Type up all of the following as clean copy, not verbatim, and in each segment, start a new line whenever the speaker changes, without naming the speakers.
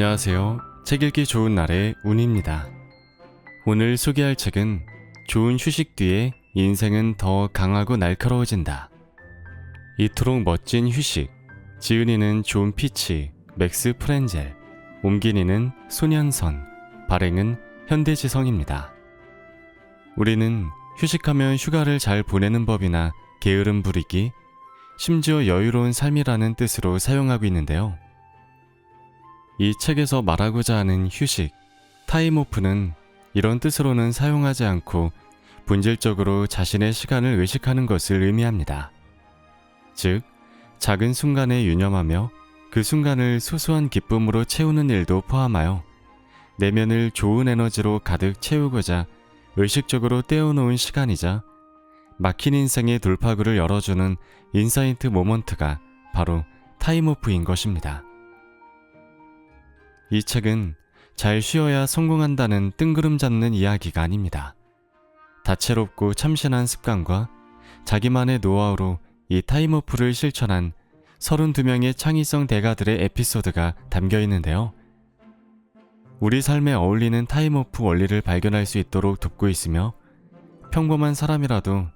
안녕하세요. 책 읽기 좋은 날의 운입니다. 오늘 소개할 책은 좋은 휴식 뒤에 인생은 더 강하고 날카로워진다. 이토록 멋진 휴식. 지은이는 존 피치, 맥스 프렌젤, 옮긴이는 손현선, 발행은 현대지성입니다. 우리는 휴식하면 휴가를 잘 보내는 법이나 게으름 부리기, 심지어 여유로운 삶이라는 뜻으로 사용하고 있는데요. 이 책에서 말하고자 하는 휴식, 타임오프는 이런 뜻으로는 사용하지 않고 본질적으로 자신의 시간을 의식하는 것을 의미합니다. 즉, 작은 순간에 유념하며 그 순간을 소소한 기쁨으로 채우는 일도 포함하여 내면을 좋은 에너지로 가득 채우고자 의식적으로 떼어놓은 시간이자 막힌 인생의 돌파구를 열어주는 인사이트 모먼트가 바로 타임오프인 것입니다. 이 책은 잘 쉬어야 성공한다는 뜬구름 잡는 이야기가 아닙니다. 다채롭고 참신한 습관과 자기만의 노하우로 이 타임오프를 실천한 32명의 창의성 대가들의 에피소드가 담겨 있는데요. 우리 삶에 어울리는 타임오프 원리를 발견할 수 있도록 돕고 있으며 평범한 사람이라도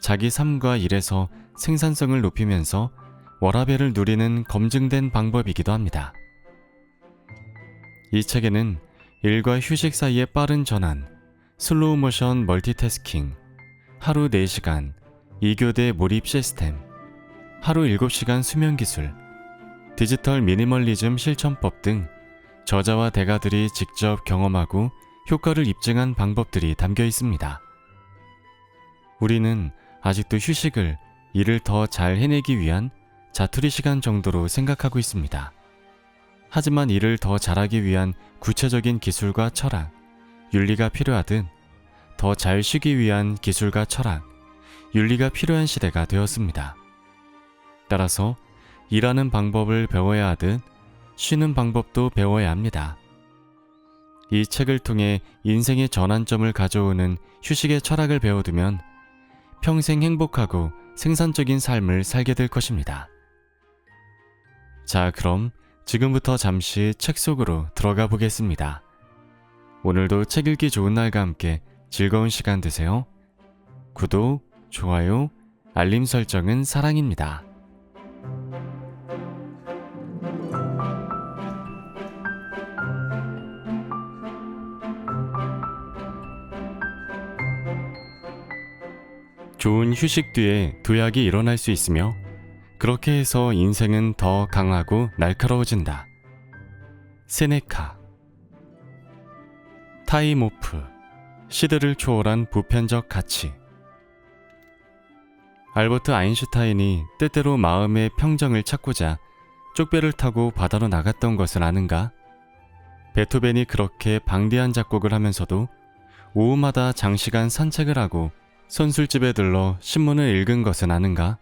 자기 삶과 일에서 생산성을 높이면서 워라밸을 누리는 검증된 방법이기도 합니다. 이 책에는 일과 휴식 사이의 빠른 전환, 슬로우 모션 멀티태스킹, 하루 4시간, 2교대 몰입 시스템, 하루 7시간 수면 기술, 디지털 미니멀리즘 실천법 등 저자와 대가들이 직접 경험하고 효과를 입증한 방법들이 담겨 있습니다. 우리는 아직도 휴식을 일을 더 잘 해내기 위한 자투리 시간 정도로 생각하고 있습니다. 하지만 이를 더 잘하기 위한 구체적인 기술과 철학, 윤리가 필요하듯 더 잘 쉬기 위한 기술과 철학, 윤리가 필요한 시대가 되었습니다. 따라서 일하는 방법을 배워야 하듯 쉬는 방법도 배워야 합니다. 이 책을 통해 인생의 전환점을 가져오는 휴식의 철학을 배워두면 평생 행복하고 생산적인 삶을 살게 될 것입니다. 자, 그럼 지금부터 잠시 책 속으로 들어가 보겠습니다. 오늘도 책 읽기 좋은 날과 함께 즐거운 시간 되세요. 구독, 좋아요, 알림 설정은 사랑입니다. 좋은 휴식 뒤에 도약이 일어날 수 있으며 그렇게 해서 인생은 더 강하고 날카로워진다. 세네카. 타임오프. 시대를 초월한 보편적 가치. 알버트 아인슈타인이 때때로 마음의 평정을 찾고자 쪽배를 타고 바다로 나갔던 것을 아는가? 베토벤이 그렇게 방대한 작곡을 하면서도 오후마다 장시간 산책을 하고 선술집에 들러 신문을 읽은 것은 아는가?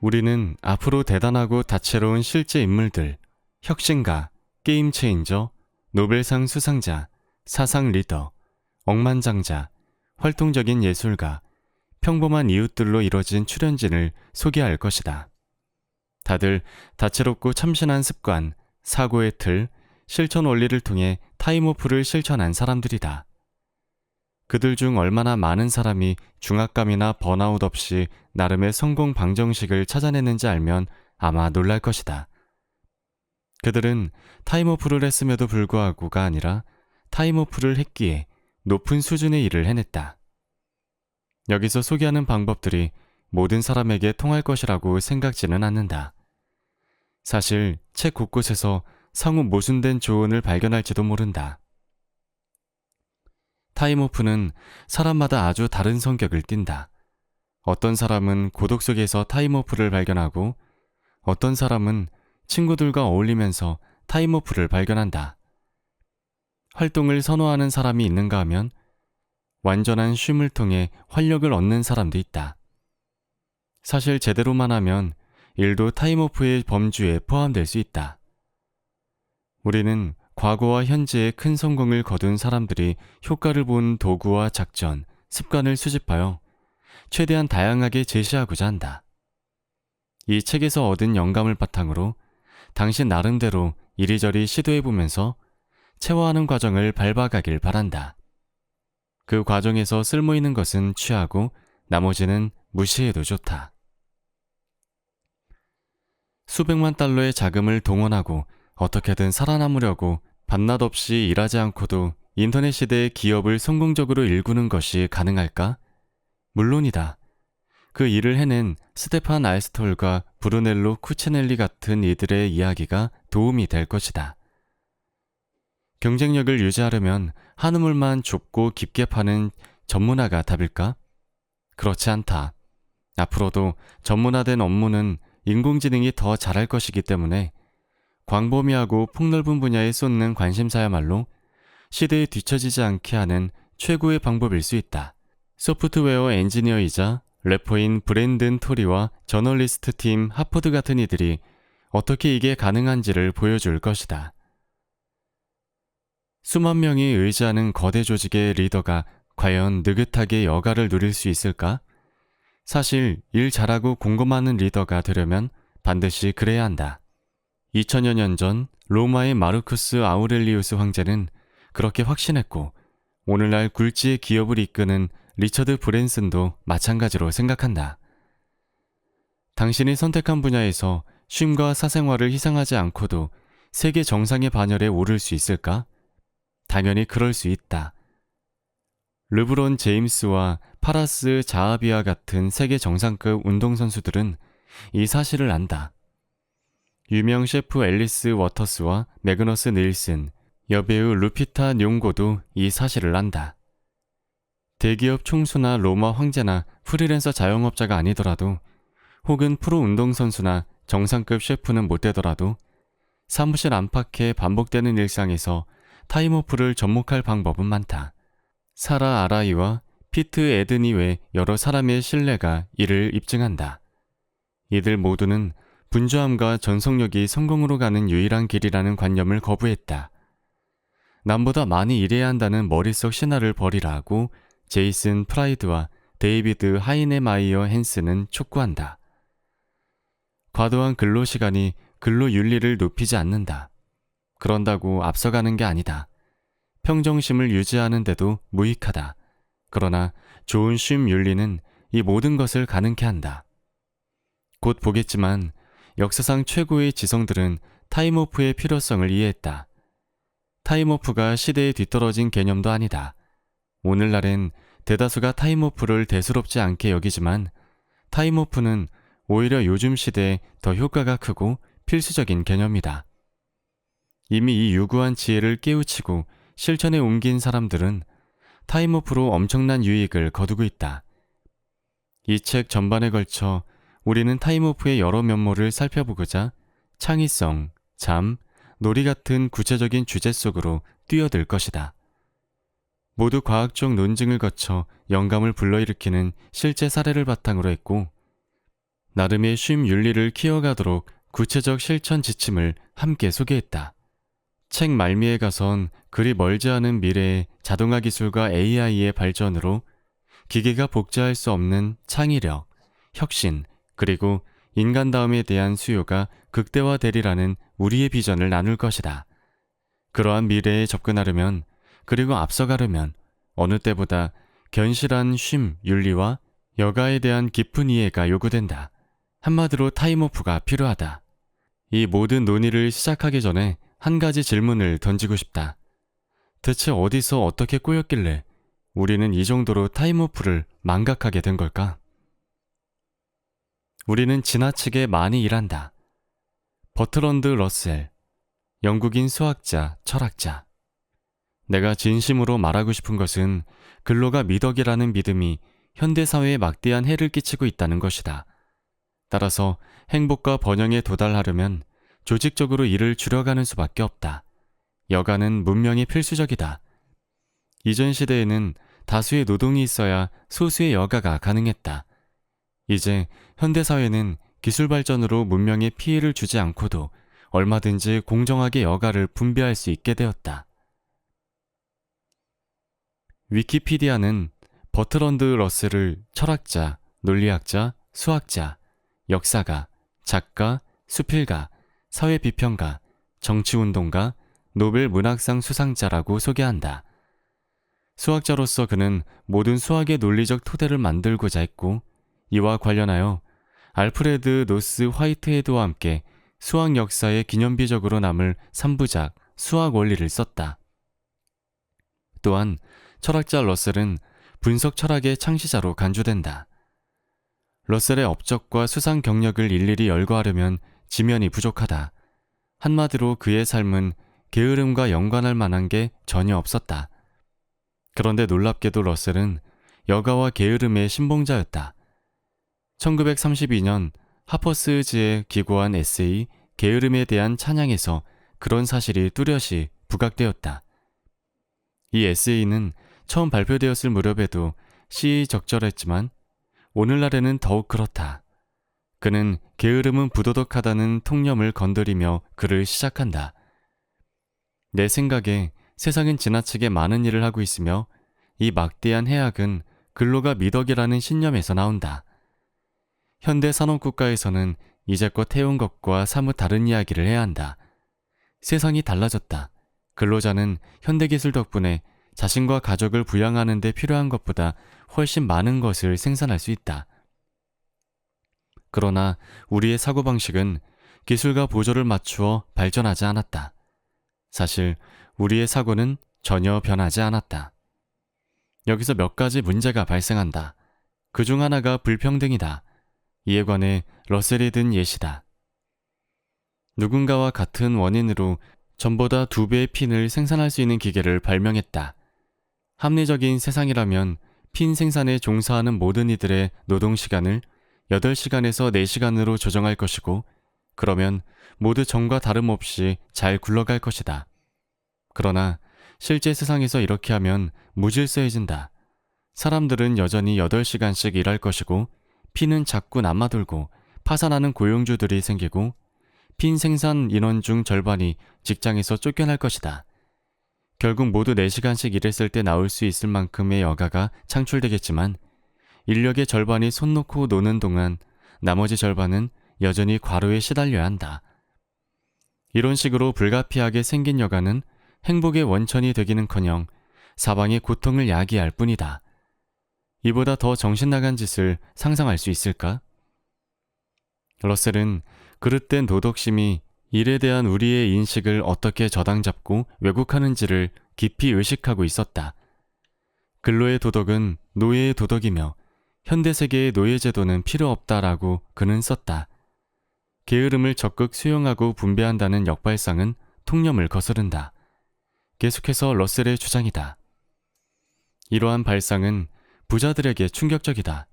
우리는 앞으로 대단하고 다채로운 실제 인물들, 혁신가, 게임 체인저, 노벨상 수상자, 사상 리더, 억만장자, 활동적인 예술가, 평범한 이웃들로 이뤄진 출연진을 소개할 것이다. 다들 다채롭고 참신한 습관, 사고의 틀, 실천 원리를 통해 타임오프를 실천한 사람들이다. 그들 중 얼마나 많은 사람이 중압감이나 번아웃 없이 나름의 성공 방정식을 찾아냈는지 알면 아마 놀랄 것이다. 그들은 타임오프를 했음에도 불구하고가 아니라 타임오프를 했기에 높은 수준의 일을 해냈다. 여기서 소개하는 방법들이 모든 사람에게 통할 것이라고 생각지는 않는다. 사실 책 곳곳에서 상호 모순된 조언을 발견할지도 모른다. 타임오프는 사람마다 아주 다른 성격을 띈다. 어떤 사람은 고독 속에서 타임오프를 발견하고 어떤 사람은 친구들과 어울리면서 타임오프를 발견한다. 활동을 선호하는 사람이 있는가 하면 완전한 쉼을 통해 활력을 얻는 사람도 있다. 사실 제대로만 하면 일도 타임오프의 범주에 포함될 수 있다. 우리는 과거와 현재의 큰 성공을 거둔 사람들이 효과를 본 도구와 작전, 습관을 수집하여 최대한 다양하게 제시하고자 한다. 이 책에서 얻은 영감을 바탕으로 당신 나름대로 이리저리 시도해보면서 체화하는 과정을 밟아가길 바란다. 그 과정에서 쓸모있는 것은 취하고 나머지는 무시해도 좋다. 수백만 달러의 자금을 동원하고 어떻게든 살아남으려고 밤낮 없이 일하지 않고도 인터넷 시대의 기업을 성공적으로 일구는 것이 가능할까? 물론이다. 그 일을 해낸 스테판 알스톨과 브루넬로 쿠치넬리 같은 이들의 이야기가 도움이 될 것이다. 경쟁력을 유지하려면 한우물만 좁고 깊게 파는 전문화가 답일까? 그렇지 않다. 앞으로도 전문화된 업무는 인공지능이 더 잘할 것이기 때문에 광범위하고 폭넓은 분야에 쏟는 관심사야말로 시대에 뒤처지지 않게 하는 최고의 방법일 수 있다. 소프트웨어 엔지니어이자 래퍼인 브랜든 토리와 저널리스트 팀 하퍼드 같은 이들이 어떻게 이게 가능한지를 보여줄 것이다. 수만 명이 의지하는 거대 조직의 리더가 과연 느긋하게 여가를 누릴 수 있을까? 사실 일 잘하고 공고 많은 리더가 되려면 반드시 그래야 한다. 2000여 년 전 로마의 마르쿠스 아우렐리우스 황제는 그렇게 확신했고 오늘날 굴지의 기업을 이끄는 리처드 브랜슨도 마찬가지로 생각한다. 당신이 선택한 분야에서 쉼과 사생활을 희생하지 않고도 세계 정상의 반열에 오를 수 있을까? 당연히 그럴 수 있다. 르브론 제임스와 파라스 자하비아 같은 세계 정상급 운동선수들은 이 사실을 안다. 유명 셰프 앨리스 워터스와 매그너스 닐슨, 여배우 루피타 뇽고도 이 사실을 안다. 대기업 총수나 로마 황제나 프리랜서 자영업자가 아니더라도 혹은 프로 운동선수나 정상급 셰프는 못 되더라도 사무실 안팎의 반복되는 일상에서 타임오프를 접목할 방법은 많다. 사라 아라이와 피트 에드니 외 여러 사람의 신뢰가 이를 입증한다. 이들 모두는 분주함과 전속력이 성공으로 가는 유일한 길이라는 관념을 거부했다. 남보다 많이 일해야 한다는 머릿속 신화를 버리라고 제이슨 프라이드와 데이비드 하이네마이어 헨스는 촉구한다. 과도한 근로시간이 근로윤리를 높이지 않는다. 그런다고 앞서가는 게 아니다. 평정심을 유지하는 데도 무익하다. 그러나 좋은 쉼 윤리는 이 모든 것을 가능케 한다. 곧 보겠지만 역사상 최고의 지성들은 타임오프의 필요성을 이해했다. 타임오프가 시대에 뒤떨어진 개념도 아니다. 오늘날엔 대다수가 타임오프를 대수롭지 않게 여기지만 타임오프는 오히려 요즘 시대에 더 효과가 크고 필수적인 개념이다. 이미 이 유구한 지혜를 깨우치고 실천에 옮긴 사람들은 타임오프로 엄청난 유익을 거두고 있다. 이 책 전반에 걸쳐 우리는 타임오프의 여러 면모를 살펴보고자 창의성, 잠, 놀이 같은 구체적인 주제 속으로 뛰어들 것이다. 모두 과학적 논증을 거쳐 영감을 불러일으키는 실제 사례를 바탕으로 했고 나름의 쉼 윤리를 키워가도록 구체적 실천 지침을 함께 소개했다. 책 말미에 가선 그리 멀지 않은 미래의 자동화 기술과 AI의 발전으로 기계가 복제할 수 없는 창의력, 혁신, 그리고 인간다움에 대한 수요가 극대화되리라는 우리의 비전을 나눌 것이다. 그러한 미래에 접근하려면 그리고 앞서가려면 어느 때보다 견실한 쉼, 윤리와 여가에 대한 깊은 이해가 요구된다. 한마디로 타임오프가 필요하다. 이 모든 논의를 시작하기 전에 한 가지 질문을 던지고 싶다. 대체 어디서 어떻게 꼬였길래 우리는 이 정도로 타임오프를 망각하게 된 걸까? 우리는 지나치게 많이 일한다. 버트런드 러셀, 영국인 수학자, 철학자. 내가 진심으로 말하고 싶은 것은 근로가 미덕이라는 믿음이 현대사회에 막대한 해를 끼치고 있다는 것이다. 따라서 행복과 번영에 도달하려면 조직적으로 일을 줄여가는 수밖에 없다. 여가는 문명의 필수적이다. 이전 시대에는 다수의 노동이 있어야 소수의 여가가 가능했다. 이제 현대사회는 기술 발전으로 문명에 피해를 주지 않고도 얼마든지 공정하게 여가를 분배할 수 있게 되었다. 위키피디아는 버트런드 러셀을 철학자, 논리학자, 수학자, 역사가, 작가, 수필가, 사회비평가, 정치운동가, 노벨 문학상 수상자라고 소개한다. 수학자로서 그는 모든 수학의 논리적 토대를 만들고자 했고, 이와 관련하여 알프레드 노스 화이트헤드와 함께 수학 역사에 기념비적으로 남을 3부작 수학 원리를 썼다. 또한 철학자 러셀은 분석 철학의 창시자로 간주된다. 러셀의 업적과 수상 경력을 일일이 열거하려면 지면이 부족하다. 한마디로 그의 삶은 게으름과 연관할 만한 게 전혀 없었다. 그런데 놀랍게도 러셀은 여가와 게으름의 신봉자였다. 1932년 하퍼스지에 기고한 에세이 게으름에 대한 찬양에서 그런 사실이 뚜렷이 부각되었다. 이 에세이는 처음 발표되었을 무렵에도 시의적절했지만 오늘날에는 더욱 그렇다. 그는 게으름은 부도덕하다는 통념을 건드리며 글을 시작한다. 내 생각에 세상은 지나치게 많은 일을 하고 있으며 이 막대한 해악은 근로가 미덕이라는 신념에서 나온다. 현대 산업국가에서는 이제껏 해온 것과 사뭇 다른 이야기를 해야 한다. 세상이 달라졌다. 근로자는 현대기술 덕분에 자신과 가족을 부양하는 데 필요한 것보다 훨씬 많은 것을 생산할 수 있다. 그러나 우리의 사고방식은 기술과 보조를 맞추어 발전하지 않았다. 사실 우리의 사고는 전혀 변하지 않았다. 여기서 몇 가지 문제가 발생한다. 그중 하나가 불평등이다. 이에 관해 러셀이 든 예시다. 누군가와 같은 원인으로 전보다 2배의 핀을 생산할 수 있는 기계를 발명했다. 합리적인 세상이라면 핀 생산에 종사하는 모든 이들의 노동시간을 8시간에서 4시간으로 조정할 것이고, 그러면 모두 전과 다름없이 잘 굴러갈 것이다. 그러나 실제 세상에서 이렇게 하면 무질서해진다. 사람들은 여전히 8시간씩 일할 것이고, 핀은 자꾸 남아돌고 파산하는 고용주들이 생기고, 핀 생산 인원 중 절반이 직장에서 쫓겨날 것이다. 결국 모두 4시간씩 일했을 때 나올 수 있을 만큼의 여가가 창출되겠지만, 인력의 절반이 손 놓고 노는 동안 나머지 절반은 여전히 과로에 시달려야 한다. 이런 식으로 불가피하게 생긴 여가는 행복의 원천이 되기는커녕 사방의 고통을 야기할 뿐이다. 이보다 더 정신나간 짓을 상상할 수 있을까? 러셀은 그릇된 도덕심이 일에 대한 우리의 인식을 어떻게 저당잡고 왜곡하는지를 깊이 의식하고 있었다. 근로의 도덕은 노예의 도덕이며 현대세계의 노예제도는 필요 없다라고 그는 썼다. 게으름을 적극 수용하고 분배한다는 역발상은 통념을 거스른다. 계속해서 러셀의 주장이다. 이러한 발상은 부자들에게 충격적이다.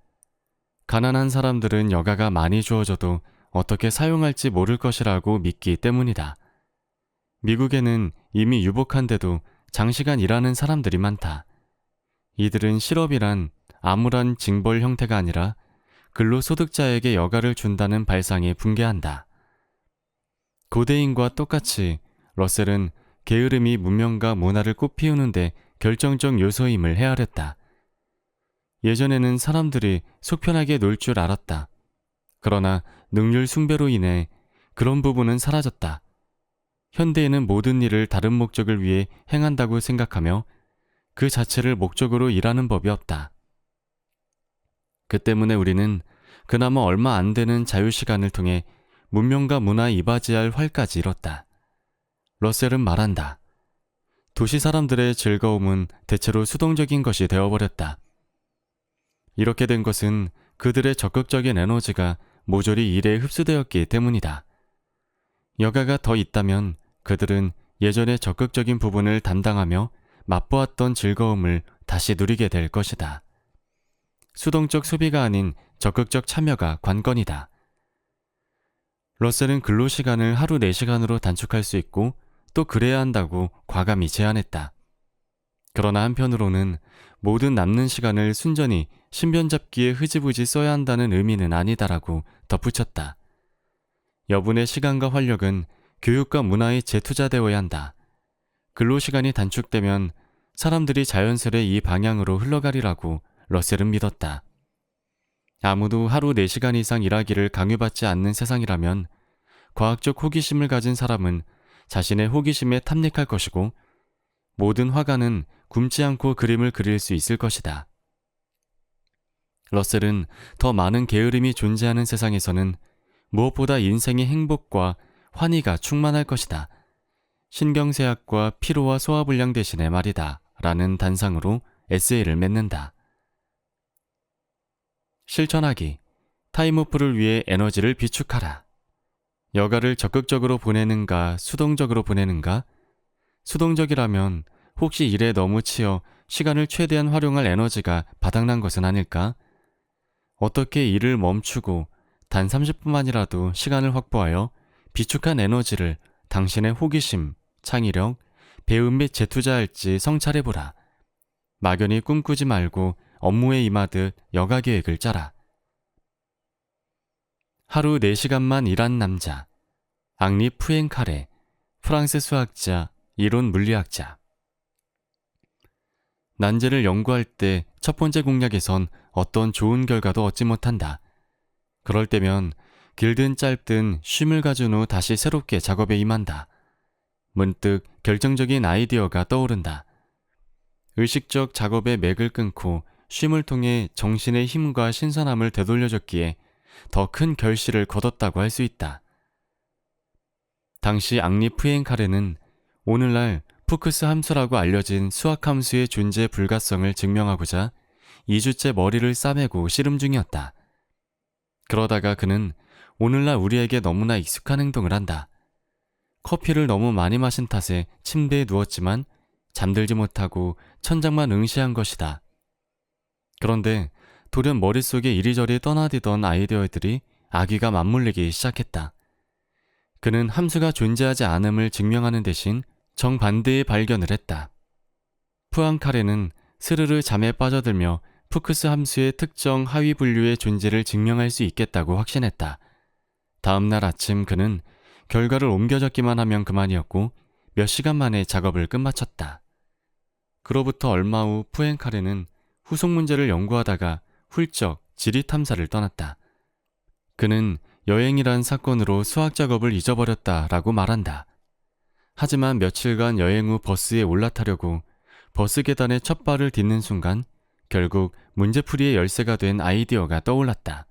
가난한 사람들은 여가가 많이 주어져도 어떻게 사용할지 모를 것이라고 믿기 때문이다. 미국에는 이미 유복한데도 장시간 일하는 사람들이 많다. 이들은 실업이란 암울한 징벌 형태가 아니라 근로소득자에게 여가를 준다는 발상에 붕괴한다. 고대인과 똑같이 러셀은 게으름이 문명과 문화를 꽃피우는데 결정적 요소임을 헤아렸다. 예전에는 사람들이 속편하게 놀 줄 알았다. 그러나 능률 숭배로 인해 그런 부분은 사라졌다. 현대에는 모든 일을 다른 목적을 위해 행한다고 생각하며 그 자체를 목적으로 일하는 법이 없다. 그 때문에 우리는 그나마 얼마 안 되는 자유시간을 통해 문명과 문화에 이바지할 활까지 잃었다. 러셀은 말한다. 도시 사람들의 즐거움은 대체로 수동적인 것이 되어버렸다. 이렇게 된 것은 그들의 적극적인 에너지가 모조리 일에 흡수되었기 때문이다. 여가가 더 있다면 그들은 예전의 적극적인 부분을 담당하며 맛보았던 즐거움을 다시 누리게 될 것이다. 수동적 소비가 아닌 적극적 참여가 관건이다. 러셀은 근로시간을 하루 4시간으로 단축할 수 있고 또 그래야 한다고 과감히 제안했다. 그러나 한편으로는 모든 남는 시간을 순전히 신변잡기에 흐지부지 써야 한다는 의미는 아니다라고 덧붙였다. 여분의 시간과 활력은 교육과 문화에 재투자되어야 한다. 근로시간이 단축되면 사람들이 자연스레 이 방향으로 흘러가리라고 러셀은 믿었다. 아무도 하루 4시간 이상 일하기를 강요받지 않는 세상이라면 과학적 호기심을 가진 사람은 자신의 호기심에 탐닉할 것이고 모든 화가는 굶지 않고 그림을 그릴 수 있을 것이다. 러셀은 더 많은 게으름이 존재하는 세상에서는 무엇보다 인생의 행복과 환희가 충만할 것이다. 신경쇠약과 피로와 소화불량 대신에 말이다. 라는 단상으로 에세이를 맺는다. 실천하기. 타임오프를 위해 에너지를 비축하라. 여가를 적극적으로 보내는가, 수동적으로 보내는가? 수동적이라면 혹시 일에 너무 치여 시간을 최대한 활용할 에너지가 바닥난 것은 아닐까? 어떻게 일을 멈추고 단 30분만이라도 시간을 확보하여 비축한 에너지를 당신의 호기심, 창의력, 배움 및 재투자할지 성찰해보라. 막연히 꿈꾸지 말고 업무에 임하듯 여가 계획을 짜라. 하루 4시간만 일한 남자. 앙리 푸엥카레, 프랑스 수학자, 이론 물리학자. 난제를 연구할 때 첫 번째 공략에선 어떤 좋은 결과도 얻지 못한다. 그럴 때면 길든 짧든 쉼을 가진 후 다시 새롭게 작업에 임한다. 문득 결정적인 아이디어가 떠오른다. 의식적 작업의 맥을 끊고 쉼을 통해 정신의 힘과 신선함을 되돌려줬기에 더 큰 결실을 거뒀다고 할 수 있다. 당시 앙리 푸엥카레는 오늘날 푸크스 함수라고 알려진 수학 함수의 존재 불가성을 증명하고자 2주째 머리를 싸매고 씨름 중이었다. 그러다가 그는 오늘날 우리에게 너무나 익숙한 행동을 한다. 커피를 너무 많이 마신 탓에 침대에 누웠지만 잠들지 못하고 천장만 응시한 것이다. 그런데 돌연 머릿속에 이리저리 떠나디던 아이디어들이 아기가 맞물리기 시작했다. 그는 함수가 존재하지 않음을 증명하는 대신 정반대의 발견을 했다. 푸앙카레는 스르르 잠에 빠져들며 푸크스 함수의 특정 하위 분류의 존재를 증명할 수 있겠다고 확신했다. 다음날 아침 그는 결과를 옮겨 적기만 하면 그만이었고 몇 시간 만에 작업을 끝마쳤다. 그로부터 얼마 후 푸엥카레는 후속 문제를 연구하다가 훌쩍 지리 탐사를 떠났다. 그는 여행이란 사건으로 수학 작업을 잊어버렸다라고 말한다. 하지만 며칠간 여행 후 버스에 올라타려고 버스 계단에 첫 발을 딛는 순간 결국 문제풀이의 열쇠가 된 아이디어가 떠올랐다.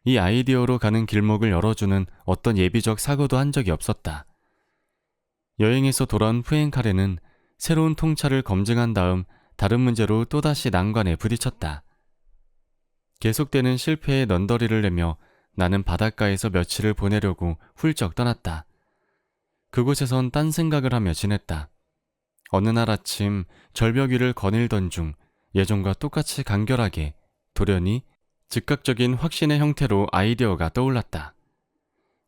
이 아이디어로 가는 길목을 열어주는 어떤 예비적 사고도 한 적이 없었다. 여행에서 돌아온 푸엥카레는 새로운 통찰을 검증한 다음 다른 문제로 또다시 난관에 부딪혔다. 계속되는 실패에 넌더리를 내며 나는 바닷가에서 며칠을 보내려고 훌쩍 떠났다. 그곳에선 딴 생각을 하며 지냈다. 어느 날 아침 절벽 위를 거닐던 중 예전과 똑같이 간결하게 돌연히 즉각적인 확신의 형태로 아이디어가 떠올랐다.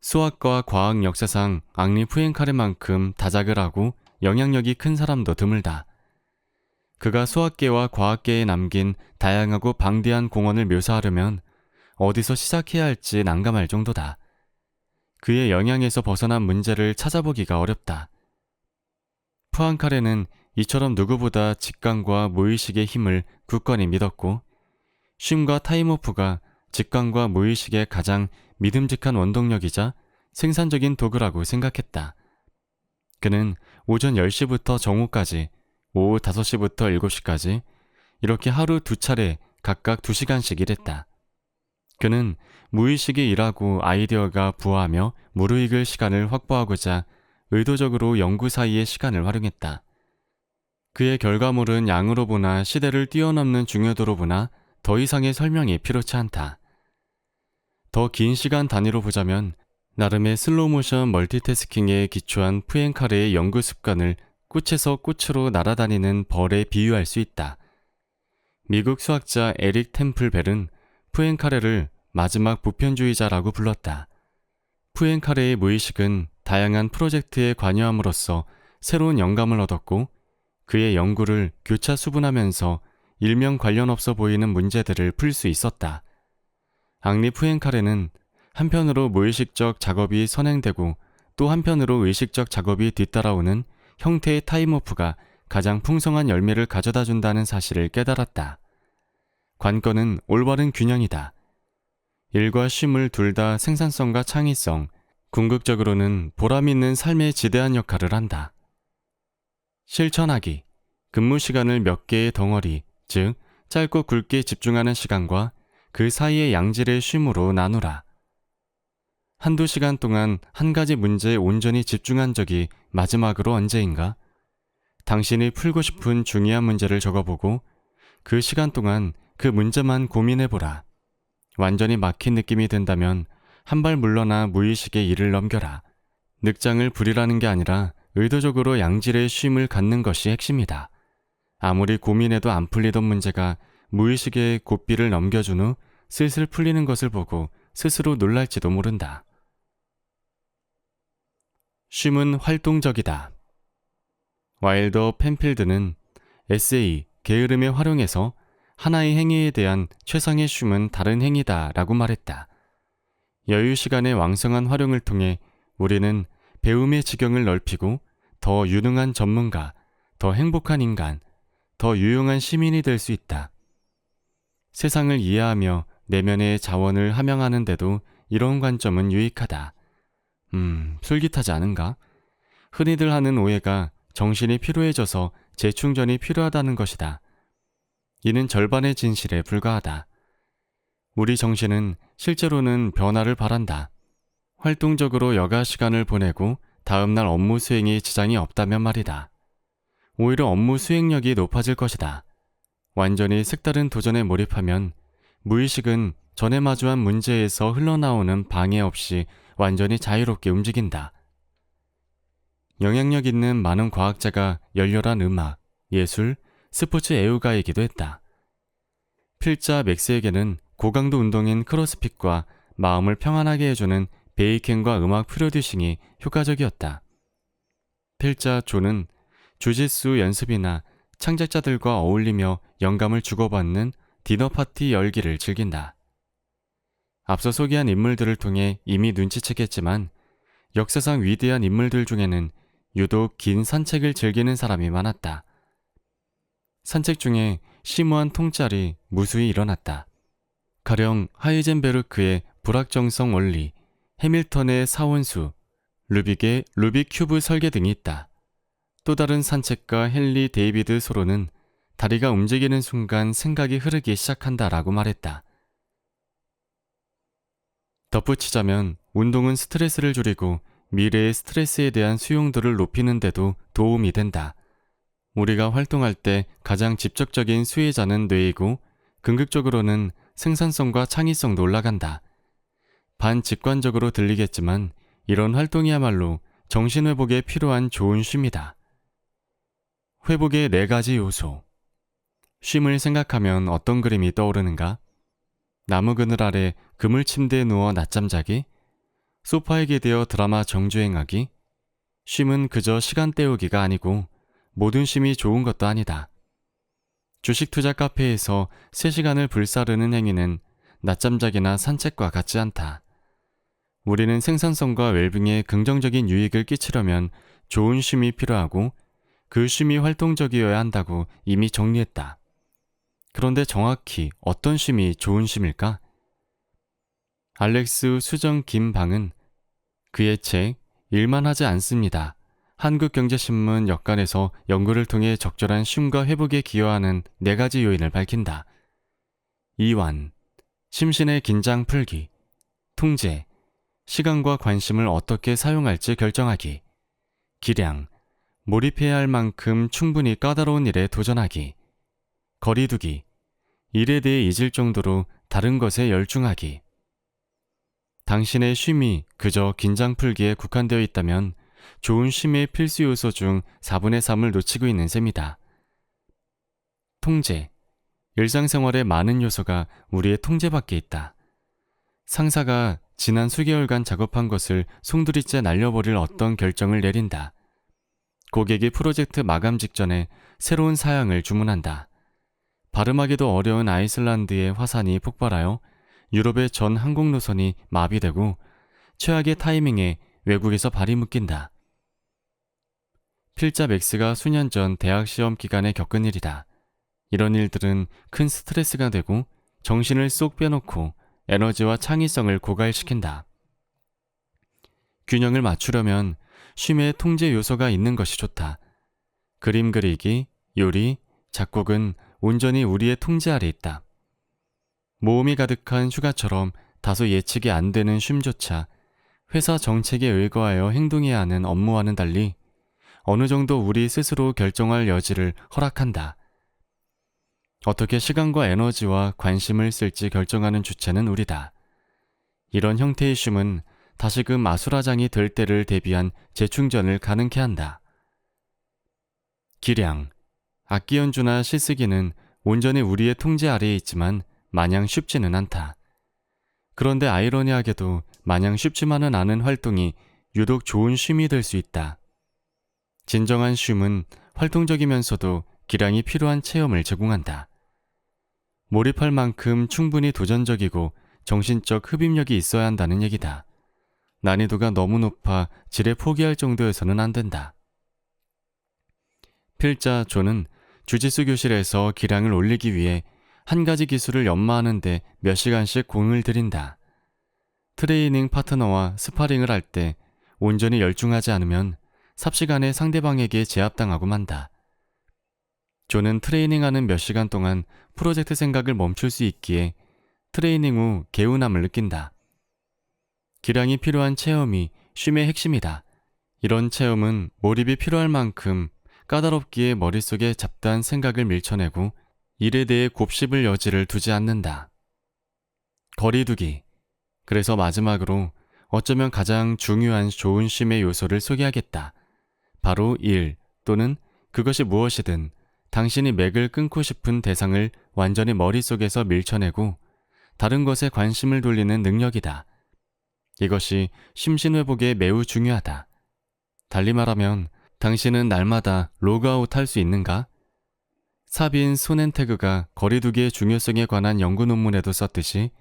수학과 과학 역사상 앙리 푸엥카레만큼 다작을 하고 영향력이 큰 사람도 드물다. 그가 수학계와 과학계에 남긴 다양하고 방대한 공헌을 묘사하려면 어디서 시작해야 할지 난감할 정도다. 그의 영향에서 벗어난 문제를 찾아보기가 어렵다. 푸앙카레는 이처럼 누구보다 직감과 무의식의 힘을 굳건히 믿었고 쉼과 타임오프가 직감과 무의식의 가장 믿음직한 원동력이자 생산적인 도구라고 생각했다. 그는 오전 10시부터 정오까지, 오후 5시부터 7시까지 이렇게 하루 2차례 각각 2시간씩 일했다. 그는 무의식이 일하고 아이디어가 부화하며 무르익을 시간을 확보하고자 의도적으로 연구 사이의 시간을 활용했다. 그의 결과물은 양으로 보나 시대를 뛰어넘는 중요도로 보나 더 이상의 설명이 필요치 않다. 더 긴 시간 단위로 보자면 나름의 슬로우모션 멀티태스킹에 기초한 푸엥카레의 연구 습관을 꽃에서 꽃으로 날아다니는 벌에 비유할 수 있다. 미국 수학자 에릭 템플벨은 푸엥카레를 마지막 보편주의자라고 불렀다. 푸엥카레의 무의식은 다양한 프로젝트에 관여함으로써 새로운 영감을 얻었고 그의 연구를 교차 수분하면서 일명 관련 없어 보이는 문제들을 풀 수 있었다. 앙리 푸엥카레는 한편으로 무의식적 작업이 선행되고 또 한편으로 의식적 작업이 뒤따라오는 형태의 타임오프가 가장 풍성한 열매를 가져다 준다는 사실을 깨달았다. 관건은 올바른 균형이다. 일과 쉼을 둘 다 생산성과 창의성, 궁극적으로는 보람 있는 삶에 지대한 역할을 한다. 실천하기. 근무 시간을 몇 개의 덩어리, 즉 짧고 굵게 집중하는 시간과 그 사이의 양질의 쉼으로 나누라. 한두 시간 동안 한 가지 문제에 온전히 집중한 적이 마지막으로 언제인가? 당신이 풀고 싶은 중요한 문제를 적어보고 그 시간 동안 그 문제만 고민해보라. 완전히 막힌 느낌이 든다면 한 발 물러나 무의식에 일을 넘겨라. 늑장을 부리라는 게 아니라 의도적으로 양질의 쉼을 갖는 것이 핵심이다. 아무리 고민해도 안 풀리던 문제가 무의식에 고삐를 넘겨준 후 슬슬 풀리는 것을 보고 스스로 놀랄지도 모른다. 쉼은 활동적이다. 와일더 펜필드는 에세이, 게으름의 활용에서 하나의 행위에 대한 최상의 쉼은 다른 행위다 라고 말했다. 여유 시간의 왕성한 활용을 통해 우리는 배움의 지경을 넓히고 더 유능한 전문가, 더 행복한 인간, 더 유용한 시민이 될 수 있다. 세상을 이해하며 내면의 자원을 함양하는데도 이런 관점은 유익하다. 솔깃하지 않은가? 흔히들 하는 오해가 정신이 피로해져서 재충전이 필요하다는 것이다. 이는 절반의 진실에 불과하다. 우리 정신은 실제로는 변화를 바란다. 활동적으로 여가 시간을 보내고 다음날 업무 수행에 지장이 없다면 말이다. 오히려 업무 수행력이 높아질 것이다. 완전히 색다른 도전에 몰입하면 무의식은 전에 마주한 문제에서 흘러나오는 방해 없이 완전히 자유롭게 움직인다. 영향력 있는 많은 과학자가 열렬한 음악, 예술, 스포츠 애호가이기도 했다. 필자 맥스에게는 고강도 운동인 크로스핏과 마음을 평안하게 해주는 베이킹과 음악 프로듀싱이 효과적이었다. 필자 조는 주짓수 연습이나 창작자들과 어울리며 영감을 주고받는 디너 파티 열기를 즐긴다. 앞서 소개한 인물들을 통해 이미 눈치챘겠지만 역사상 위대한 인물들 중에는 유독 긴 산책을 즐기는 사람이 많았다. 산책 중에 심오한 통찰이 무수히 일어났다. 가령 하이젠베르크의 불확정성 원리, 해밀턴의 사원수, 루빅의 루빅 큐브 설계 등이 있다. 또 다른 산책가 헨리 데이비드 소로는 다리가 움직이는 순간 생각이 흐르기 시작한다라고 말했다. 덧붙이자면 운동은 스트레스를 줄이고 미래의 스트레스에 대한 수용도를 높이는 데도 도움이 된다. 우리가 활동할 때 가장 직접적인 수혜자는 뇌이고 긍극적으로는 생산성과 창의성도 올라간다. 반직관적으로 들리겠지만 이런 활동이야말로 정신회복에 필요한 좋은 쉼이다. 회복의 4가지 요소. 쉼을 생각하면 어떤 그림이 떠오르는가? 나무 그늘 아래 그물 침대에 누워 낮잠 자기? 소파에 기대어 드라마 정주행하기? 쉼은 그저 시간 때우기가 아니고 모든 쉼이 좋은 것도 아니다. 주식 투자 카페에서 3시간을 불사르는 행위는 낮잠 자기나 산책과 같지 않다. 우리는 생산성과 웰빙에 긍정적인 유익을 끼치려면 좋은 쉼이 필요하고 그 쉼이 활동적이어야 한다고 이미 정리했다. 그런데 정확히 어떤 쉼이 좋은 쉼일까? 알렉스 수정 김방은 그의 책 일만 하지 않습니다. 한국경제신문 역간에서 연구를 통해 적절한 쉼과 회복에 기여하는 4가지 요인을 밝힌다. 이완, 심신의 긴장 풀기, 통제, 시간과 관심을 어떻게 사용할지 결정하기, 기량, 몰입해야 할 만큼 충분히 까다로운 일에 도전하기, 거리두기, 일에 대해 잊을 정도로 다른 것에 열중하기. 당신의 쉼이 그저 긴장 풀기에 국한되어 있다면 좋은 쉼의 필수 요소 중 4분의 3을 놓치고 있는 셈이다. 통제. 일상생활의 많은 요소가 우리의 통제 밖에 있다. 상사가 지난 수개월간 작업한 것을 송두리째 날려버릴 어떤 결정을 내린다. 고객이 프로젝트 마감 직전에 새로운 사양을 주문한다. 발음하기도 어려운 아이슬란드의 화산이 폭발하여 유럽의 전 항공노선이 마비되고 최악의 타이밍에 외국에서 발이 묶인다. 필자 맥스가 수년 전 대학 시험 기간에 겪은 일이다. 이런 일들은 큰 스트레스가 되고 정신을 쏙 빼놓고 에너지와 창의성을 고갈시킨다. 균형을 맞추려면 쉼의 통제 요소가 있는 것이 좋다. 그림 그리기, 요리, 작곡은 온전히 우리의 통제 아래 있다. 모험이 가득한 휴가처럼 다소 예측이 안 되는 쉼조차 회사 정책에 의거하여 행동해야 하는 업무와는 달리 어느 정도 우리 스스로 결정할 여지를 허락한다. 어떻게 시간과 에너지와 관심을 쓸지 결정하는 주체는 우리다. 이런 형태의 쉼은 다시금 아수라장이 될 때를 대비한 재충전을 가능케 한다. 기량, 악기 연주나 시쓰기는 온전히 우리의 통제 아래에 있지만 마냥 쉽지는 않다. 그런데 아이러니하게도 마냥 쉽지만은 않은 활동이 유독 좋은 쉼이 될 수 있다. 진정한 쉼은 활동적이면서도 기량이 필요한 체험을 제공한다. 몰입할 만큼 충분히 도전적이고 정신적 흡입력이 있어야 한다는 얘기다. 난이도가 너무 높아 지레 포기할 정도여서는 안 된다. 필자 조는 주짓수 교실에서 기량을 올리기 위해 한 가지 기술을 연마하는데 몇 시간씩 공을 들인다. 트레이닝 파트너와 스파링을 할 때 온전히 열중하지 않으면 삽시간에 상대방에게 제압당하고 만다. 조는 트레이닝하는 몇 시간 동안 프로젝트 생각을 멈출 수 있기에 트레이닝 후 개운함을 느낀다. 기량이 필요한 체험이 쉼의 핵심이다. 이런 체험은 몰입이 필요할 만큼 까다롭기에 머릿속에 잡다한 생각을 밀쳐내고 일에 대해 곱씹을 여지를 두지 않는다. 거리두기. 그래서 마지막으로 어쩌면 가장 중요한 좋은 쉼의 요소를 소개하겠다. 바로 일 또는 그것이 무엇이든 당신이 맥을 끊고 싶은 대상을 완전히 머릿속에서 밀쳐내고 다른 것에 관심을 돌리는 능력이다. 이것이 심신회복에 매우 중요하다. 달리 말하면 당신은 날마다 로그아웃 할 수 있는가? 사빈 소넨테그가 거리두기의 중요성에 관한 연구 논문에도 썼듯이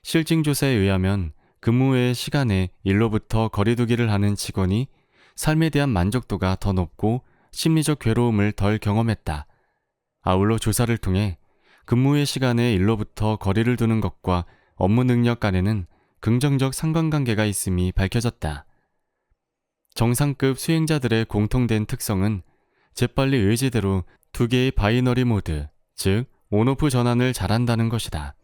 실증 조사에 의하면 근무 외의 시간에 일로부터 거리두기를 하는 직원이 삶에 대한 만족도가 더 높고 심리적 괴로움을 덜 경험했다. 아울러 조사를 통해 근무 외 시간에 일로부터 거리를 두는 것과 업무 능력 간에는 긍정적 상관관계가 있음이 밝혀졌다. 정상급 수행자들의 공통된 특성은 재빨리 의지대로 두 개의 바이너리 모드, 즉 온오프 전환을 잘한다는 것이다.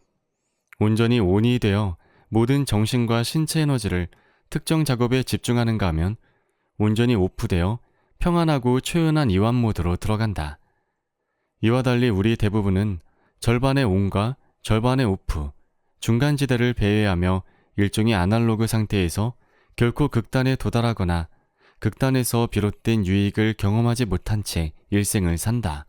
온전히 온이 되어 모든 정신과 신체 에너지를 특정 작업에 집중하는가 하면 온전히 오프되어 평안하고 초연한 이완 모드로 들어간다. 이와 달리 우리 대부분은 절반의 온과 절반의 오프, 중간지대를 배회하며 일종의 아날로그 상태에서 결코 극단에 도달하거나 극단에서 비롯된 유익을 경험하지 못한 채 일생을 산다.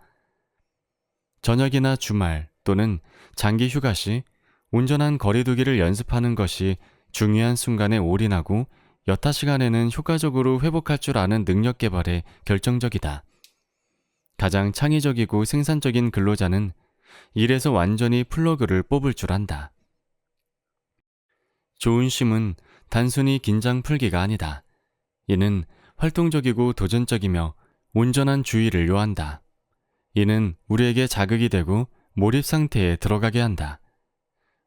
저녁이나 주말 또는 장기 휴가 시 온전한 거리두기를 연습하는 것이 중요한 순간에 올인하고 여타 시간에는 효과적으로 회복할 줄 아는 능력 개발에 결정적이다. 가장 창의적이고 생산적인 근로자는 일에서 완전히 플러그를 뽑을 줄 안다. 좋은 쉼은 단순히 긴장 풀기가 아니다. 이는 활동적이고 도전적이며 온전한 주의를 요한다. 이는 우리에게 자극이 되고 몰입 상태에 들어가게 한다.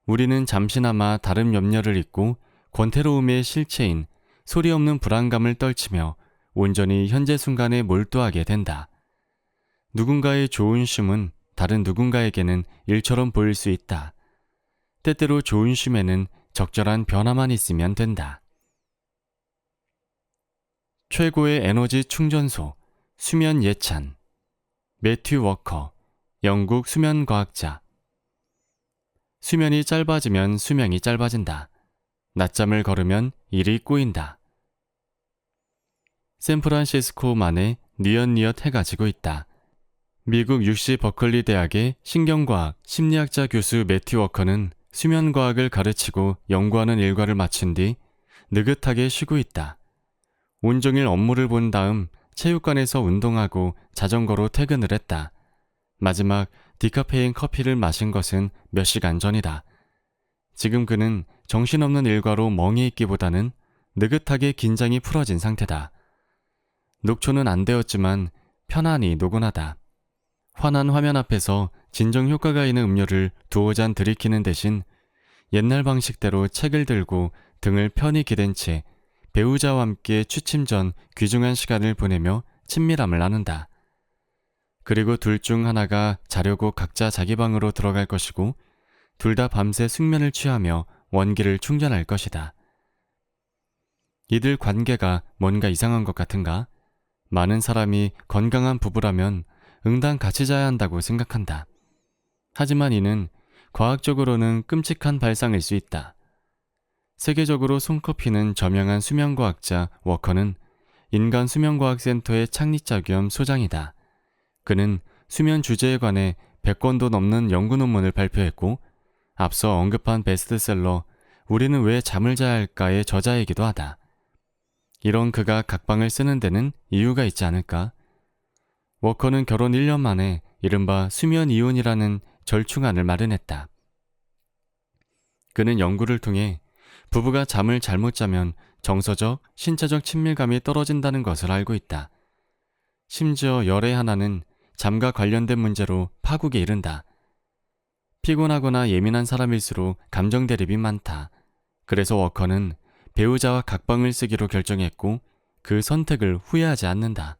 우리는 잠시나마 다른 염려를 잊고 권태로움의 실체인 소리 없는 불안감을 떨치며 온전히 현재 순간에 몰두하게 된다. 누군가의 좋은 쉼은 다른 누군가에게는 일처럼 보일 수 있다. 때때로 좋은 쉼에는 적절한 변화만 있으면 된다. 최고의 에너지 충전소, 수면 예찬. 매튜 워커, 영국 수면과학자. 수면이 짧아지면 수명이 짧아진다. 낮잠을 걸으면 일이 꼬인다. 샌프란시스코만의 뉘엿뉘엿 해가 지고 있다. 미국 UC 버클리 대학의 신경과학 심리학자 교수 매튜 워커는 수면과학을 가르치고 연구하는 일과를 마친 뒤 느긋하게 쉬고 있다. 온종일 업무를 본 다음 체육관에서 운동하고 자전거로 퇴근을 했다. 마지막 디카페인 커피를 마신 것은 몇 시간 전이다. 지금 그는 정신없는 일과로 멍해 있기보다는 느긋하게 긴장이 풀어진 상태다. 녹초는 안 되었지만 편안히 노곤하다. 환한 화면 앞에서 진정 효과가 있는 음료를 두어 잔 들이키는 대신 옛날 방식대로 책을 들고 등을 편히 기댄 채 배우자와 함께 취침 전 귀중한 시간을 보내며 친밀함을 나눈다. 그리고 둘 중 하나가 자려고 각자 자기 방으로 들어갈 것이고 둘 다 밤새 숙면을 취하며 원기를 충전할 것이다. 이들 관계가 뭔가 이상한 것 같은가? 많은 사람이 건강한 부부라면 응당 같이 자야 한다고 생각한다. 하지만 이는 과학적으로는 끔찍한 발상일 수 있다. 세계적으로 손꼽히는 저명한 수면과학자 워커는 인간 수면과학센터의 창립자 겸 소장이다. 그는 수면 주제에 관해 100권도 넘는 연구 논문을 발표했고 앞서 언급한 베스트셀러 우리는 왜 잠을 자야 할까의 저자이기도 하다. 이런 그가 각방을 쓰는 데는 이유가 있지 않을까? 워커는 결혼 1년 만에 이른바 수면 이혼이라는 절충안을 마련했다. 그는 연구를 통해 부부가 잠을 잘못 자면 정서적, 신체적 친밀감이 떨어진다는 것을 알고 있다. 심지어 열의 하나는 잠과 관련된 문제로 파국에 이른다. 피곤하거나 예민한 사람일수록 감정 대립이 많다. 그래서 워커는 배우자와 각방을 쓰기로 결정했고 그 선택을 후회하지 않는다.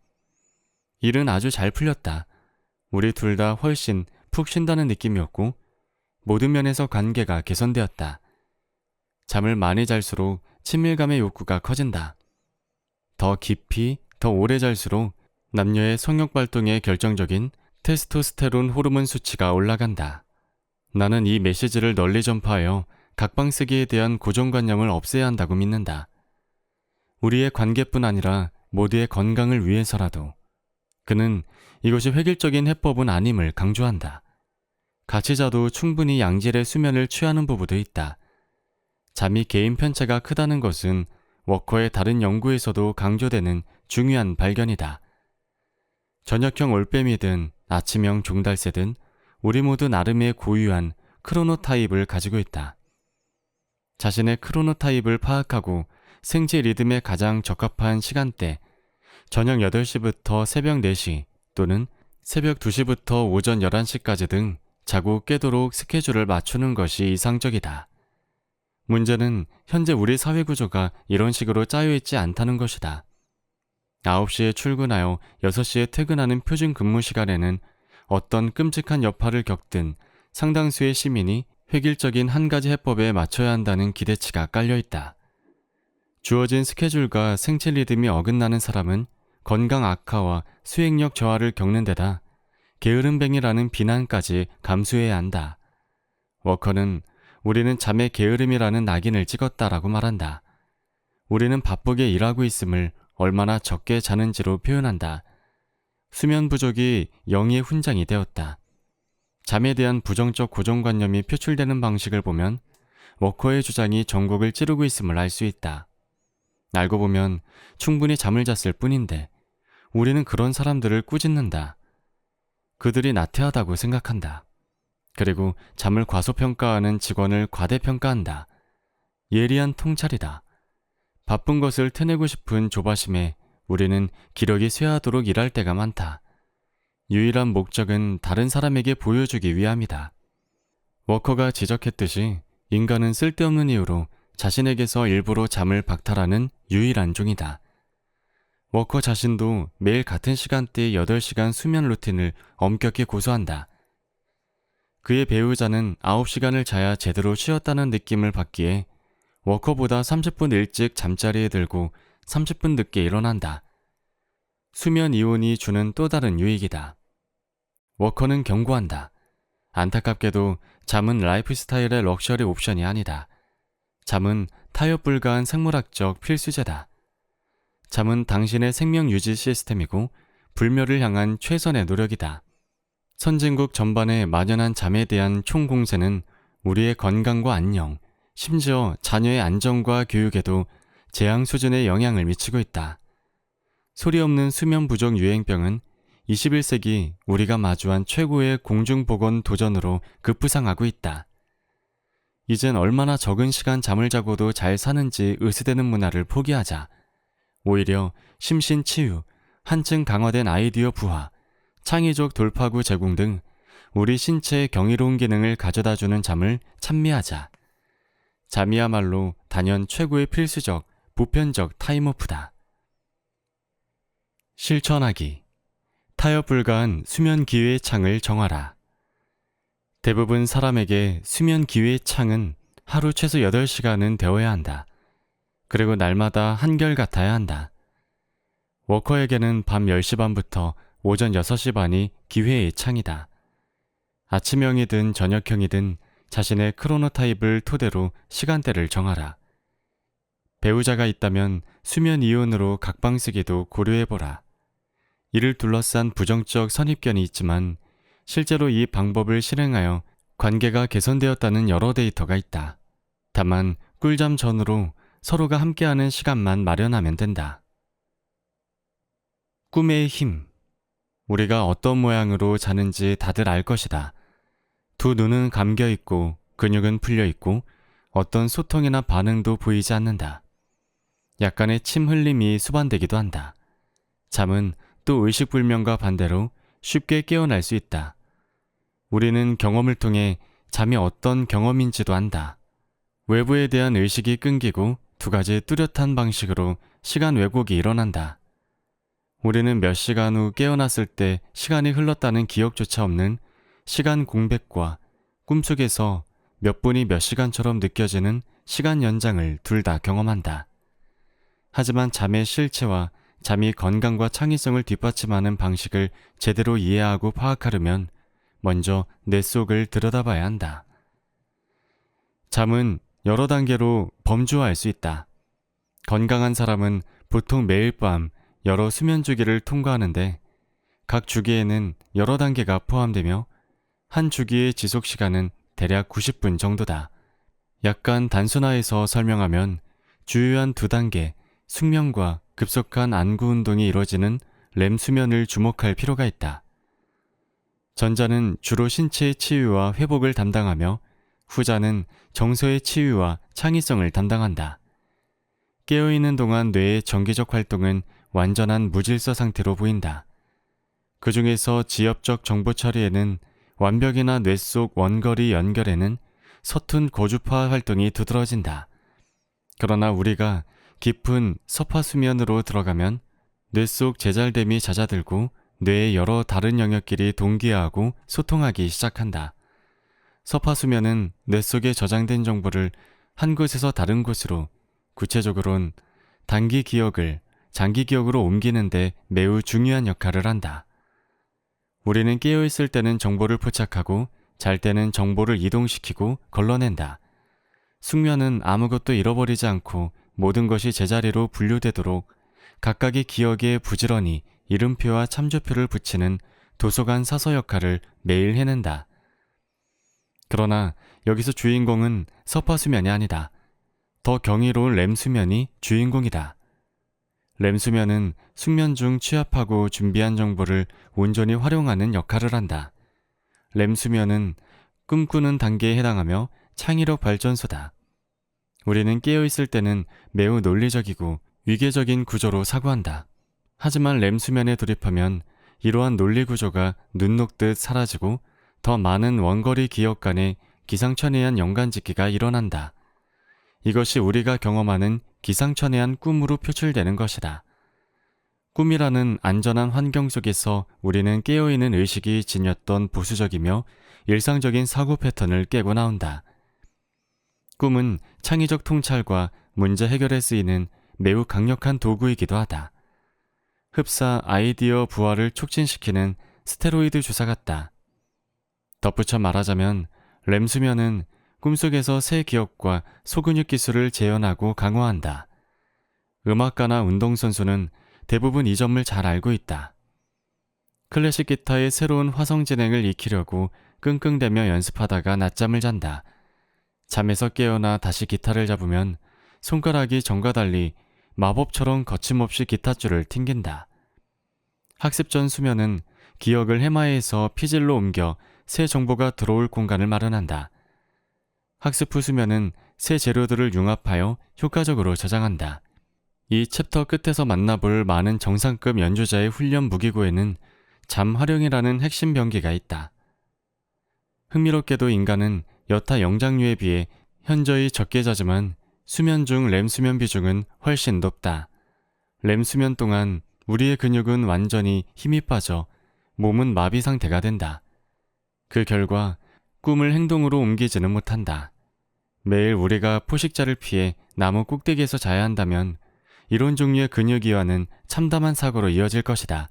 일은 아주 잘 풀렸다. 우리 둘 다 훨씬 푹 쉰다는 느낌이었고 모든 면에서 관계가 개선되었다. 잠을 많이 잘수록 친밀감의 욕구가 커진다. 더 깊이, 더 오래 잘수록 남녀의 성욕 발동에 결정적인 테스토스테론 호르몬 수치가 올라간다. 나는 이 메시지를 널리 전파하여 각방 쓰기에 대한 고정관념을 없애야 한다고 믿는다. 우리의 관계뿐 아니라 모두의 건강을 위해서라도. 그는 이것이 획일적인 해법은 아님을 강조한다. 같이 자도 충분히 양질의 수면을 취하는 부부도 있다. 잠이 개인 편차가 크다는 것은 워커의 다른 연구에서도 강조되는 중요한 발견이다. 저녁형 올빼미든 아침형 종달새든 우리 모두 나름의 고유한 크로노타입을 가지고 있다. 자신의 크로노타입을 파악하고 생체 리듬에 가장 적합한 시간대, 저녁 8시부터 새벽 4시 또는 새벽 2시부터 오전 11시까지 등 자고 깨도록 스케줄을 맞추는 것이 이상적이다. 문제는 현재 우리 사회 구조가 이런 식으로 짜여있지 않다는 것이다. 9시에 출근하여 6시에 퇴근하는 표준 근무 시간에는 어떤 끔찍한 여파를 겪든 상당수의 시민이 획일적인 한 가지 해법에 맞춰야 한다는 기대치가 깔려있다. 주어진 스케줄과 생체 리듬이 어긋나는 사람은 건강 악화와 수행력 저하를 겪는 데다 게으름뱅이라는 비난까지 감수해야 한다. 워커는 우리는 잠의 게으름이라는 낙인을 찍었다라고 말한다. 우리는 바쁘게 일하고 있음을 얼마나 적게 자는지로 표현한다. 수면 부족이 영의의 훈장이 되었다. 잠에 대한 부정적 고정관념이 표출되는 방식을 보면 워커의 주장이 전곡을 찌르고 있음을 알 수 있다. 알고 보면 충분히 잠을 잤을 뿐인데 우리는 그런 사람들을 꾸짖는다. 그들이 나태하다고 생각한다. 그리고 잠을 과소평가하는 직원을 과대평가한다. 예리한 통찰이다. 바쁜 것을 티내고 싶은 조바심에 우리는 기력이 쇠하도록 일할 때가 많다. 유일한 목적은 다른 사람에게 보여주기 위함이다. 워커가 지적했듯이 인간은 쓸데없는 이유로 자신에게서 일부러 잠을 박탈하는 유일한 종이다. 워커 자신도 매일 같은 시간대에 8시간 수면 루틴을 엄격히 고수한다. 그의 배우자는 9시간을 자야 제대로 쉬었다는 느낌을 받기에 워커보다 30분 일찍 잠자리에 들고 30분 늦게 일어난다. 수면 이혼이 주는 또 다른 유익이다. 워커는 경고한다. 안타깝게도 잠은 라이프 스타일의 럭셔리 옵션이 아니다. 잠은 타협 불가한 생물학적 필수제다. 잠은 당신의 생명 유지 시스템이고 불멸을 향한 최선의 노력이다. 선진국 전반의 만연한 잠에 대한 총공세는 우리의 건강과 안녕, 심지어 자녀의 안정과 교육에도 재앙 수준의 영향을 미치고 있다. 소리 없는 수면 부족 유행병은 21세기 우리가 마주한 최고의 공중보건 도전으로 급부상하고 있다. 이젠 얼마나 적은 시간 잠을 자고도 잘 사는지 의스대는 문화를 포기하자. 오히려 심신치유, 한층 강화된 아이디어 부화, 창의적 돌파구 제공 등 우리 신체의 경이로운 기능을 가져다주는 잠을 찬미하자. 잠이야말로 단연 최고의 필수적 보편적 타임오프다. 실천하기. 타협 불가한 수면 기회의 창을 정하라. 대부분 사람에게 수면 기회의 창은 하루 최소 8시간은 되어야 한다. 그리고 날마다 한결같아야 한다. 워커에게는 밤 10시 반부터 오전 6시 반이 기회의 창이다. 아침형이든 저녁형이든 자신의 크로노타입을 토대로 시간대를 정하라. 배우자가 있다면 수면 이혼으로 각방 쓰기도 고려해보라. 이를 둘러싼 부정적 선입견이 있지만 실제로 이 방법을 실행하여 관계가 개선되었다는 여러 데이터가 있다. 다만 꿀잠 전후로 서로가 함께하는 시간만 마련하면 된다. 꿈의 힘. 우리가 어떤 모양으로 자는지 다들 알 것이다. 두 눈은 감겨 있고 근육은 풀려 있고 어떤 소통이나 반응도 보이지 않는다. 약간의 침 흘림이 수반되기도 한다. 잠은 또 의식불명과 반대로 쉽게 깨어날 수 있다. 우리는 경험을 통해 잠이 어떤 경험인지도 안다. 외부에 대한 의식이 끊기고 두 가지 뚜렷한 방식으로 시간 왜곡이 일어난다. 우리는 몇 시간 후 깨어났을 때 시간이 흘렀다는 기억조차 없는 시간 공백과 꿈속에서 몇 분이 몇 시간처럼 느껴지는 시간 연장을 둘 다 경험한다. 하지만 잠의 실체와 잠이 건강과 창의성을 뒷받침하는 방식을 제대로 이해하고 파악하려면 먼저 뇌 속을 들여다봐야 한다. 잠은 여러 단계로 범주화할 수 있다. 건강한 사람은 보통 매일 밤 여러 수면 주기를 통과하는데 각 주기에는 여러 단계가 포함되며 한 주기의 지속 시간은 대략 90분 정도다. 약간 단순화해서 설명하면 주요한 두 단계, 숙면과 급속한 안구 운동이 이루어지는 렘 수면을 주목할 필요가 있다. 전자는 주로 신체의 치유와 회복을 담당하며 후자는 정서의 치유와 창의성을 담당한다. 깨어있는 동안 뇌의 정기적 활동은 완전한 무질서 상태로 보인다. 그 중에서 지엽적 정보 처리에는 완벽이나 뇌 속 원거리 연결에는 서툰 고주파 활동이 두드러진다. 그러나 우리가 깊은 서파수면으로 들어가면 뇌 속 제잘됨이 잦아들고 뇌의 여러 다른 영역끼리 동기화하고 소통하기 시작한다. 서파수면은 뇌 속에 저장된 정보를 한 곳에서 다른 곳으로, 구체적으로는 단기 기억을 장기 기억으로 옮기는 데 매우 중요한 역할을 한다. 우리는 깨어있을 때는 정보를 포착하고 잘 때는 정보를 이동시키고 걸러낸다. 숙면은 아무것도 잃어버리지 않고 모든 것이 제자리로 분류되도록 각각의 기억에 부지런히 이름표와 참조표를 붙이는 도서관 사서 역할을 매일 해낸다. 그러나 여기서 주인공은 서파수면이 아니다. 더 경이로운 렘수면이 주인공이다. 렘수면은 숙면 중 취합하고 준비한 정보를 온전히 활용하는 역할을 한다. 렘수면은 꿈꾸는 단계에 해당하며 창의력 발전소다. 우리는 깨어있을 때는 매우 논리적이고 위계적인 구조로 사고한다. 하지만 렘수면에 돌입하면 이러한 논리 구조가 눈 녹듯 사라지고 더 많은 원거리 기억 간의 기상천외한 연관짓기가 일어난다. 이것이 우리가 경험하는 기상천외한 꿈으로 표출되는 것이다. 꿈이라는 안전한 환경 속에서 우리는 깨어있는 의식이 지녔던 보수적이며 일상적인 사고 패턴을 깨고 나온다. 꿈은 창의적 통찰과 문제 해결에 쓰이는 매우 강력한 도구이기도 하다. 흡사 아이디어 부활을 촉진시키는 스테로이드 주사 같다. 덧붙여 말하자면 렘수면은 꿈속에서 새 기억과 소근육 기술을 재현하고 강화한다. 음악가나 운동선수는 대부분 이 점을 잘 알고 있다. 클래식 기타의 새로운 화성 진행을 익히려고 끙끙대며 연습하다가 낮잠을 잔다. 잠에서 깨어나 다시 기타를 잡으면 손가락이 전과 달리 마법처럼 거침없이 기타줄을 튕긴다. 학습 전 수면은 기억을 해마해서 피질로 옮겨 새 정보가 들어올 공간을 마련한다. 학습 후 수면은 새 재료들을 융합하여 효과적으로 저장한다. 이 챕터 끝에서 만나볼 많은 정상급 연주자의 훈련 무기고에는 잠 활용이라는 핵심 병기가 있다. 흥미롭게도 인간은 여타 영장류에 비해 현저히 적게 자지만 수면 중 렘 수면 비중은 훨씬 높다. 렘 수면 동안 우리의 근육은 완전히 힘이 빠져 몸은 마비 상태가 된다. 그 결과 꿈을 행동으로 옮기지는 못한다. 매일 우리가 포식자를 피해 나무 꼭대기에서 자야 한다면 이런 종류의 근육이완은 참담한 사고로 이어질 것이다.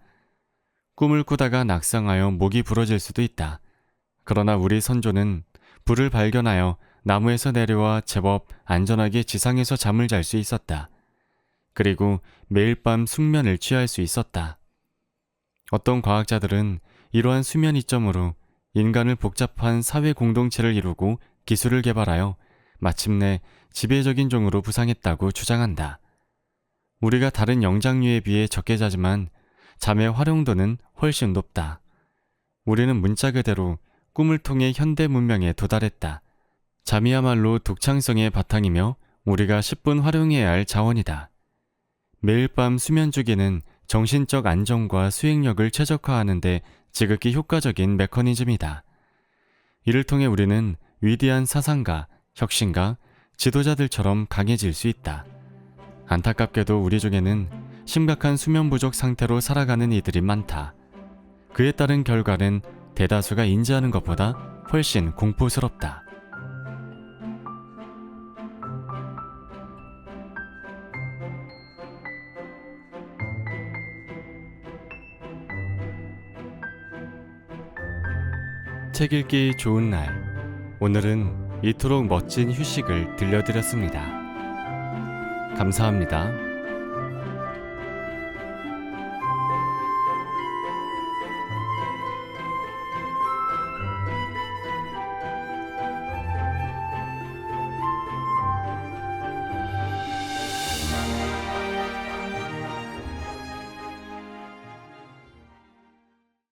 꿈을 꾸다가 낙상하여 목이 부러질 수도 있다. 그러나 우리 선조는 불을 발견하여 나무에서 내려와 제법 안전하게 지상에서 잠을 잘 수 있었다. 그리고 매일 밤 숙면을 취할 수 있었다. 어떤 과학자들은 이러한 수면 이점으로 인간을 복잡한 사회 공동체를 이루고 기술을 개발하여 마침내 지배적인 종으로 부상했다고 주장한다. 우리가 다른 영장류에 비해 적게 자지만 잠의 활용도는 훨씬 높다. 우리는 문자 그대로 꿈을 통해 현대 문명에 도달했다. 잠이야말로 독창성의 바탕이며 우리가 10분 활용해야 할 자원이다. 매일 밤 수면 주기는 정신적 안정과 수행력을 최적화하는 데 지극히 효과적인 메커니즘이다. 이를 통해 우리는 위대한 사상가, 혁신가, 지도자들처럼 강해질 수 있다. 안타깝게도 우리 중에는 심각한 수면 부족 상태로 살아가는 이들이 많다. 그에 따른 결과는 대다수가 인지하는 것보다 훨씬 공포스럽다. 책 읽기 좋은 날. 오늘은 이토록 멋진 휴식을 들려드렸습니다. 감사합니다.